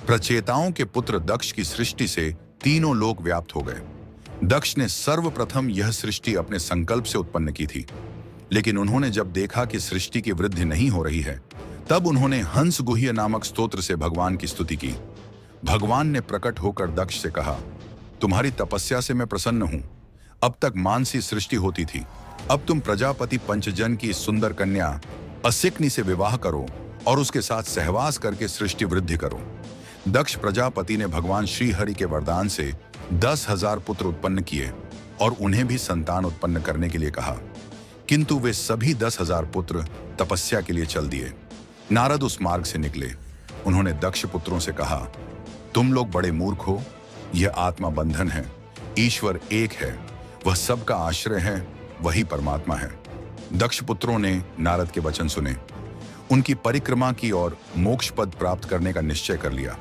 प्रचेताओं के पुत्र दक्ष की सृष्टि से तीनों लोक व्याप्त हो गए। दक्ष ने सर्वप्रथम यह सृष्टि अपने संकल्प से उत्पन्न की थी, लेकिन उन्होंने जब देखा कि सृष्टि की वृद्धि नहीं हो रही है, तब उन्होंने हंस गुह्य नामक स्तोत्र से भगवान की स्तुति की। भगवान ने प्रकट होकर दक्ष से कहा, तुम्हारी तपस्या से मैं प्रसन्न हूं। अब तक मानसी सृष्टि होती थी, अब तुम प्रजापति पंचजन की सुंदर कन्या असिकनी से विवाह करो और उसके साथ सहवास करके सृष्टि वृद्धि करो। दक्ष प्रजापति ने भगवान श्री हरि के वरदान से 10,000 पुत्र उत्पन्न किए और उन्हें भी संतान उत्पन्न करने के लिए कहा, किंतु वे सभी 10,000 पुत्र तपस्या के लिए चल दिए। नारद उस मार्ग से निकले। उन्होंने दक्ष पुत्रों से कहा, तुम लोग बड़े मूर्ख हो, यह आत्मा बंधन है, ईश्वर एक है, वह सबका आश्रय है, वही परमात्मा है। दक्ष पुत्रों ने नारद के वचन सुने, उनकी परिक्रमा की और मोक्ष पद प्राप्त करने का निश्चय कर लिया।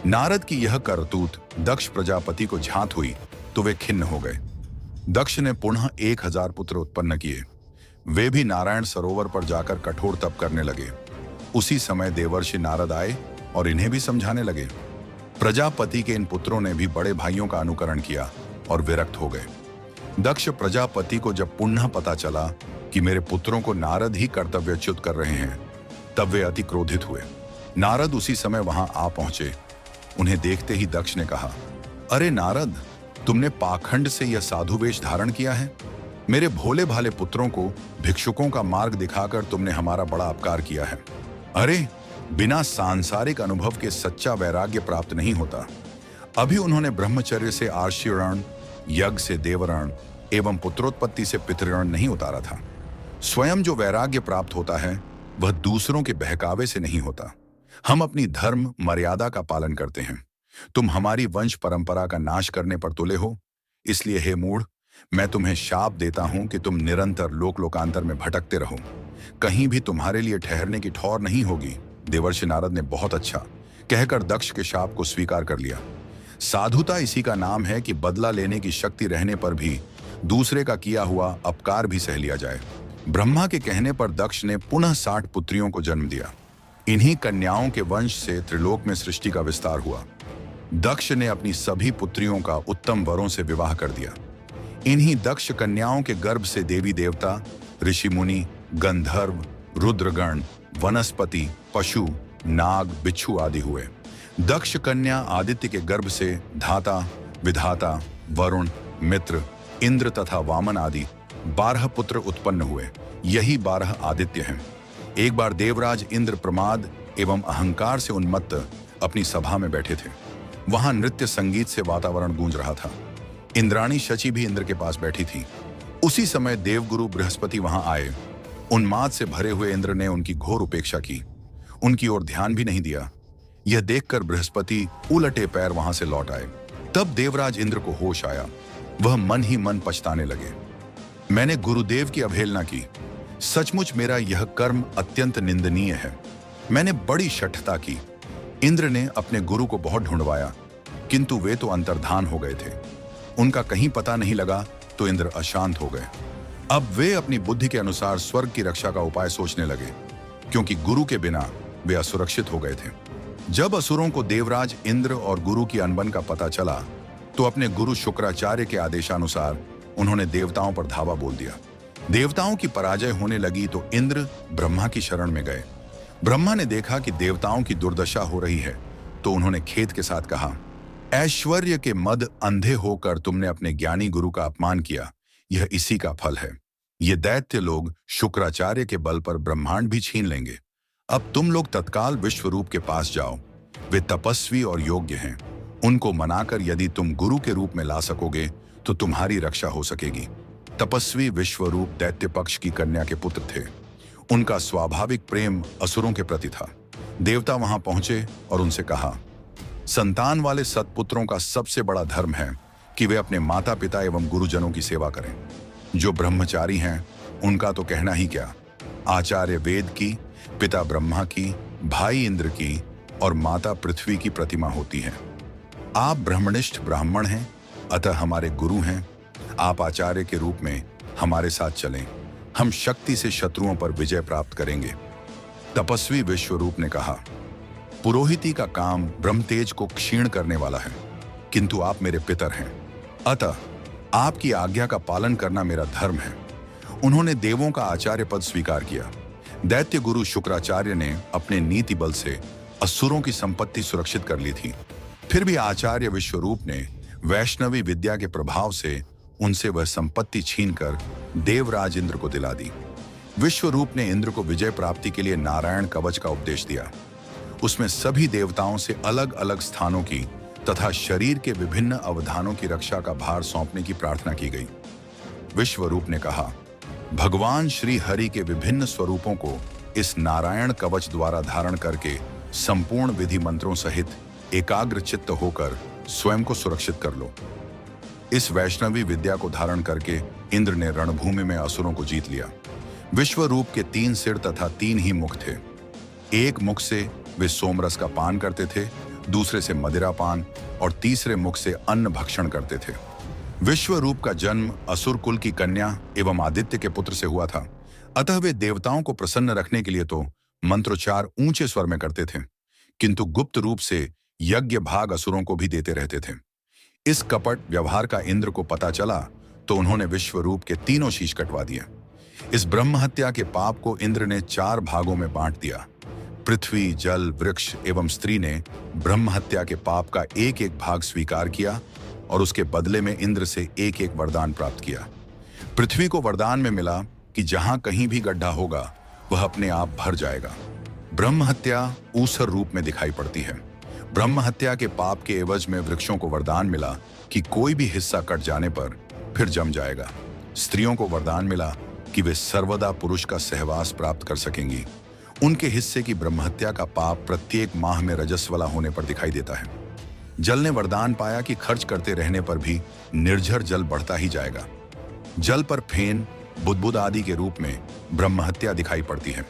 नारद की यह करतूत दक्ष प्रजापति को झांत हुई तो वे खिन्न हो गए। दक्ष ने पुनः 1,000 पुत्र उत्पन्न किए। वे भी नारायण सरोवर पर जाकर कठोर तप करने लगे। उसी समय देवर्षि नारद आए और इन्हें भी समझाने लगे। प्रजापति के इन पुत्रों ने भी बड़े भाइयों का अनुकरण किया और विरक्त हो गए। दक्ष प्रजापति को जब पुनः पता चला कि मेरे पुत्रों को नारद ही कर्तव्यच्युत कर रहे हैं, तब वे अति क्रोधित हुए। नारद उसी समय वहां आ पहुंचे। उन्हें देखते ही दक्ष ने कहा, अरे नारद, तुमने पाखंड से यह साधु वेश धारण किया है। मेरे भोले भाले पुत्रों को भिक्षुकों का मार्ग दिखाकर तुमने हमारा बड़ा अपकार किया है। अरे, बिना सांसारिक अनुभव के सच्चा वैराग्य प्राप्त नहीं होता। अभी उन्होंने ब्रह्मचर्य से आर्षिरण, यज्ञ से देवरण एवं पुत्रोत्पत्ति से पितृण नहीं उतारा था। स्वयं जो वैराग्य प्राप्त होता है वह दूसरों के बहकावे से नहीं होता। हम अपनी धर्म मर्यादा का पालन करते हैं। तुम हमारी वंश परंपरा का नाश करने पर तुले हो। इसलिए हे मूढ़, मैं तुम्हें शाप देता हूं कि तुम निरंतर लोक लोकांतर में भटकते रहो। कहीं भी तुम्हारे लिए ठहरने की ठौर नहीं होगी। देवर्षि नारद ने बहुत अच्छा कहकर दक्ष के शाप को स्वीकार कर लिया। साधुता इसी का नाम है कि बदला लेने की शक्ति रहने पर भी दूसरे का किया हुआ अपकार भी सह लिया जाए। ब्रह्मा के कहने पर दक्ष ने पुनः 60 पुत्रियों को जन्म दिया। इन्हीं कन्याओं के वंश से त्रिलोक में सृष्टि का विस्तार हुआ। दक्ष ने अपनी सभी पुत्रियों का उत्तम वरों से विवाह कर दिया। इन्हीं दक्ष कन्याओं के गर्भ से देवी देवता, ऋषि मुनि, गंधर्व, रुद्रगण, वनस्पति, पशु, नाग, बिच्छू आदि हुए। दक्ष कन्या आदित्य के गर्भ से धाता, विधाता, वरुण, मित्र, इंद्र तथा वामन आदि 12 पुत्र उत्पन्न हुए। यही 12 आदित्य हैं। एक बार देवराज इंद्र प्रमाद एवं अहंकार से उन्मत्त अपनी सभा में बैठे थे। वहां नृत्य संगीत से वातावरण गूंज रहा था। इंद्राणी शची भी इंद्र के पास बैठी थी। उसी समय देवगुरु बृहस्पति वहां आए। उन्माद से भरे हुए इंद्र ने उनकी घोर उपेक्षा की, उनकी ओर ध्यान भी नहीं दिया। यह देखकर बृहस्पति उलटे पैर वहां से लौट आए। तब देवराज इंद्र को होश आया। वह मन ही मन पछताने लगे। मैंने गुरुदेव की अवहेलना की। सचमुच मेरा यह कर्म अत्यंत निंदनीय है। मैंने बड़ी शठता की। इंद्र ने अपने गुरु को बहुत ढूंढवाया, किंतु वे तो अंतर्धान हो गए थे। उनका कहीं पता नहीं लगा तो इंद्र अशांत हो गए। अब वे अपनी बुद्धि के अनुसार स्वर्ग की रक्षा का उपाय सोचने लगे, क्योंकि गुरु के बिना वे असुरक्षित हो गए थे। जब असुरों को देवराज इंद्र और गुरु की अनबन का पता चला, तो अपने गुरु शुक्राचार्य के आदेशानुसार उन्होंने देवताओं पर धावा बोल दिया। देवताओं की पराजय होने लगी तो इंद्र ब्रह्मा की शरण में गए। ब्रह्मा ने देखा कि देवताओं की दुर्दशा हो रही है, तो उन्होंने खेद के साथ कहा, ऐश्वर्य के मद अंधे होकर तुमने अपने ज्ञानी गुरु का अपमान किया। यह इसी का फल है। ये दैत्य लोग शुक्राचार्य के बल पर ब्रह्मांड भी छीन लेंगे। अब तुम लोग तत्काल विश्वरूप के पास जाओ। वे तपस्वी और योग्य हैं। उनको मनाकर यदि तुम गुरु के रूप में ला सकोगे तो तुम्हारी रक्षा हो सकेगी। तपस्वी विश्वरूप दैत्य पक्ष की कन्या के पुत्र थे। उनका स्वाभाविक प्रेम असुरों के प्रति था। देवता वहां पहुंचे और उनसे कहा, संतान वाले सत्पुत्रों का सबसे बड़ा धर्म है कि वे अपने माता पिता एवं गुरुजनों की सेवा करें। जो ब्रह्मचारी हैं उनका तो कहना ही क्या। आचार्य वेद की, पिता ब्रह्मा की, भाई इंद्र की और माता पृथ्वी की प्रतिमा होती है। आप ब्रह्मनिष्ठ ब्राह्मण हैं, अतः हमारे गुरु हैं। आप आचार्य के रूप में हमारे साथ चलें। हम शक्ति से शत्रुओं पर विजय प्राप्त करेंगे। तपस्वी विश्वरूप ने कहा, पुरोहिती का काम ब्रह्मतेज को क्षीण करने वाला है, किंतु आप मेरे पितर हैं, अतः आपकी आज्ञा का पालन करना मेरा धर्म है। उन्होंने देवों का आचार्य पद स्वीकार किया। दैत्य गुरु शुक्राचार्य ने अपने नीति बल से असुरों की संपत्ति सुरक्षित कर ली थी। फिर भी आचार्य विश्वरूप ने वैष्णवी विद्या के प्रभाव से उनसे वह संपत्ति छीनकर देवराज इंद्र को दिला दी। विश्वरूप ने इंद्र को विजय प्राप्ति के लिए नारायण कवच का उपदेश दिया। उसमें सभी देवताओं से अलग अलग स्थानों की तथा शरीर के विभिन्न अवधानों की रक्षा का भार सौंपने की प्रार्थना की गई। विश्वरूप ने कहा, भगवान श्री हरि के विभिन्न स्वरूपों को इस नारायण कवच द्वारा धारण करके संपूर्ण विधि मंत्रों सहित एकाग्र चित्त होकर स्वयं को सुरक्षित कर लो। इस वैष्णवी विद्या को धारण करके इंद्र ने रणभूमि में असुरों को जीत लिया। विश्वरूप के 3 सिर तथा 3 ही मुख थे। एक मुख से वे सोमरस का पान करते थे, दूसरे से मदिरा पान और तीसरे मुख से अन्न भक्षण करते थे। विश्वरूप का जन्म असुर कुल की कन्या एवं आदित्य के पुत्र से हुआ था, अतः वे देवताओं को प्रसन्न रखने के लिए तो मंत्रोच्चार ऊंचे स्वर में करते थे, किंतु गुप्त रूप से यज्ञ भाग असुरों को भी देते रहते थे। इस कपट व्यवहार का इंद्र को पता चला तो उन्होंने विश्वरूप के 3 शीश कटवा दिए। इस ब्रह्म हत्या के पाप को इंद्र ने 4 भागों में बांट दिया। पृथ्वी, जल, वृक्ष एवं स्त्री ने ब्रह्म हत्या के पाप का एक एक भाग स्वीकार किया और उसके बदले में इंद्र से एक एक वरदान प्राप्त किया। पृथ्वी को वरदान में मिला कि जहां कहीं भी गड्ढा होगा वह अपने आप भर जाएगा। ब्रह्म हत्या ऊसर रूप में दिखाई पड़ती है। ब्रह्म हत्या के पाप के एवज में वृक्षों को वरदान मिला कि कोई भी हिस्सा कट जाने पर फिर जम जाएगा। स्त्रियों को वरदान मिला कि वे सर्वदा पुरुष का सहवास प्राप्त कर सकेंगी। उनके हिस्से की ब्रह्म हत्या का पाप प्रत्येक माह में रजस्वला होने पर दिखाई देता है। जल ने वरदान पाया कि खर्च करते रहने पर भी निर्झर जल बढ़ता ही जाएगा। जल पर फेन, बुदबुद आदि के रूप में ब्रह्म हत्या दिखाई पड़ती है।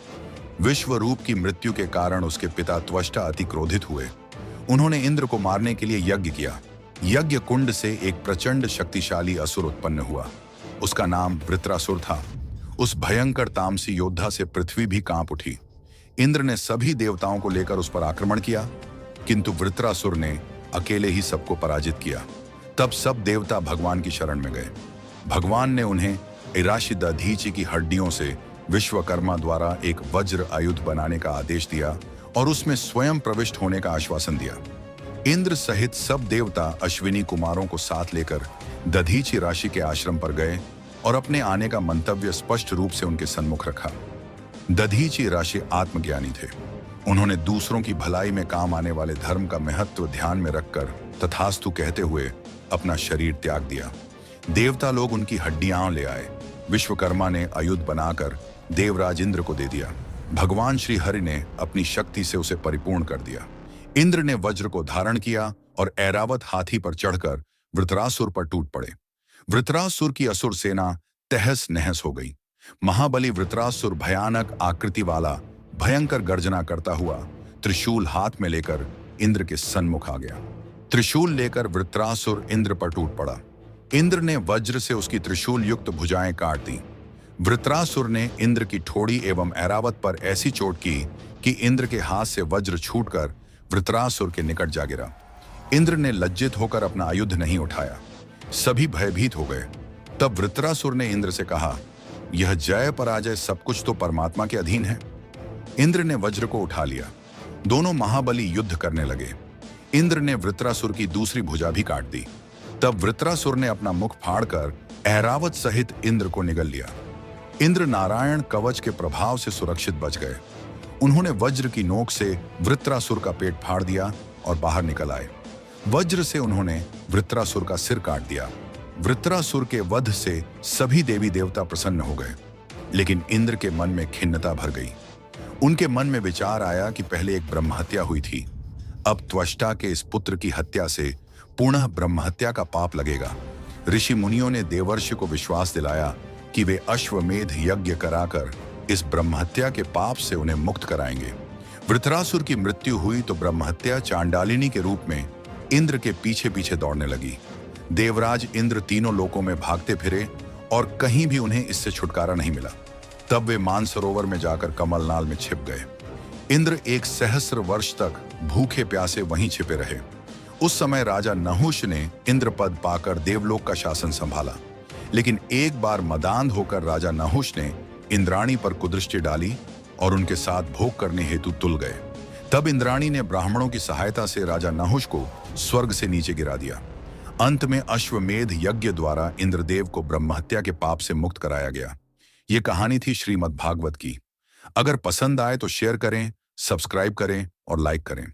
विश्वरूप की मृत्यु के कारण उसके पिता त्वष्टा अति क्रोधित हुए। उन्होंने इंद्र को मारने के लिए यज्ञ किया। यज्ञ कुंड से एक प्रचंड शक्तिशाली असुर उत्पन्न हुआ। उसका नाम वृत्रासुर था। उस भयंकर तामसी योद्धा से पृथ्वी भी कांप उठी। इंद्र ने सभी देवताओं को लेकर उस पर आक्रमण किया, किंतु वृत्रासुर ने अकेले ही सबको पराजित किया। तब सब देवता भगवान की शरण में गए। भगवान ने उन्हें इराशी दधीचि की हड्डियों से विश्वकर्मा द्वारा एक वज्र आयुध बनाने का आदेश दिया और उसमें स्वयं प्रविष्ट होने का आश्वासन दिया। इंद्र सहित सब देवता अश्विनी कुमारों को साथ लेकर दधीचि राशि के आश्रम पर गए और अपने आने का मंतव्य स्पष्ट रूप से उनके सन्मुख रखा। दधीचि राशि आत्मज्ञानी थे। उन्होंने दूसरों की भलाई में काम आने वाले धर्म का महत्व ध्यान में रखकर तथास्तु कहते हुए अपना शरीर त्याग दिया। देवता लोग उनकी हड्डियां ले आए। विश्वकर्मा ने आयुध बनाकर देवराज इंद्र को दे दिया। भगवान श्री हरि ने अपनी शक्ति से उसे परिपूर्ण कर दिया। इंद्र ने वज्र को धारण किया और ऐरावत हाथी पर चढ़कर वृत्रासुर पर टूट पड़े। वृत्रासुर की असुर सेना तहस नहस हो गई। महाबली वृत्रासुर भयानक आकृति वाला भयंकर गर्जना करता हुआ त्रिशूल हाथ में लेकर इंद्र के सन्मुख आ गया। त्रिशूल लेकर वृत्रासुर इंद्र पर टूट पड़ा। इंद्र ने वज्र से उसकी त्रिशूल युक्त भुजाएं काट दी। वृत्रासुर ने इंद्र की ठोड़ी एवं ऐरावत पर ऐसी चोट की कि इंद्र के हाथ से वज्र छूटकर वृत्रासुर के निकट जा गिरा। इंद्र ने लज्जित होकर अपना आयुध नहीं उठाया। सभी भयभीत हो गए। तब वृत्रासुर ने इंद्र से कहा, यह जय पराजय सब कुछ तो परमात्मा के अधीन है। इंद्र ने वज्र को उठा लिया। दोनों महाबली युद्ध करने लगे। इंद्र ने वृत्रासुर की दूसरी भुजा भी काट दी। तब वृत्रासुर ने अपना मुख फाड़कर ऐरावत सहित इंद्र को निगल लिया। इंद्र नारायण कवच के प्रभाव से सुरक्षित बच गए। उन्होंने वज्र की नोक से वृत्रासुर का पेट फाड़ दिया और बाहर निकल आए। वज्र से उन्होंने वृत्रासुर का सिर काट दिया। वृत्रासुर के वध से सभी देवी देवता प्रसन्न हो गए, लेकिन इंद्र के मन में खिन्नता भर गई। उनके मन में विचार आया कि पहले एक ब्रह्म हत्या हुई थी, अब त्वष्टा के इस पुत्र की हत्या से पुनः ब्रह्म हत्या का पाप लगेगा। ऋषि मुनियों ने देवर्षि को विश्वास दिलाया कि वे अश्वमेध यज्ञ कराकर इस ब्रह्म हत्या के पाप से उन्हें मुक्त कराएंगे। वृत्रासुर की मृत्यु हुई तो ब्रह्म हत्या चांडालिनी के रूप में इंद्र के पीछे पीछे दौड़ने लगी। देवराज इंद्र तीनों लोकों में भागते फिरे और कहीं भी उन्हें इससे छुटकारा नहीं मिला। तब वे मानसरोवर में जाकर कमलनाल में छिप गए। इंद्र एक सहस्र वर्ष तक भूखे प्यासे वहीं छिपे रहे। उस समय राजा नहुष ने इंद्र पद पाकर देवलोक का शासन संभाला, लेकिन एक बार मदांध होकर राजा नहुष ने इंद्राणी पर कुदृष्टि डाली और उनके साथ भोग करने हेतु तुल गए। तब इंद्राणी ने ब्राह्मणों की सहायता से राजा नहुष को स्वर्ग से नीचे गिरा दिया। अंत में अश्वमेध यज्ञ द्वारा इंद्रदेव को ब्रह्महत्या के पाप से मुक्त कराया गया। ये कहानी थी श्रीमद् भागवत की। अगर पसंद आए तो शेयर करें, सब्सक्राइब करें और लाइक करें।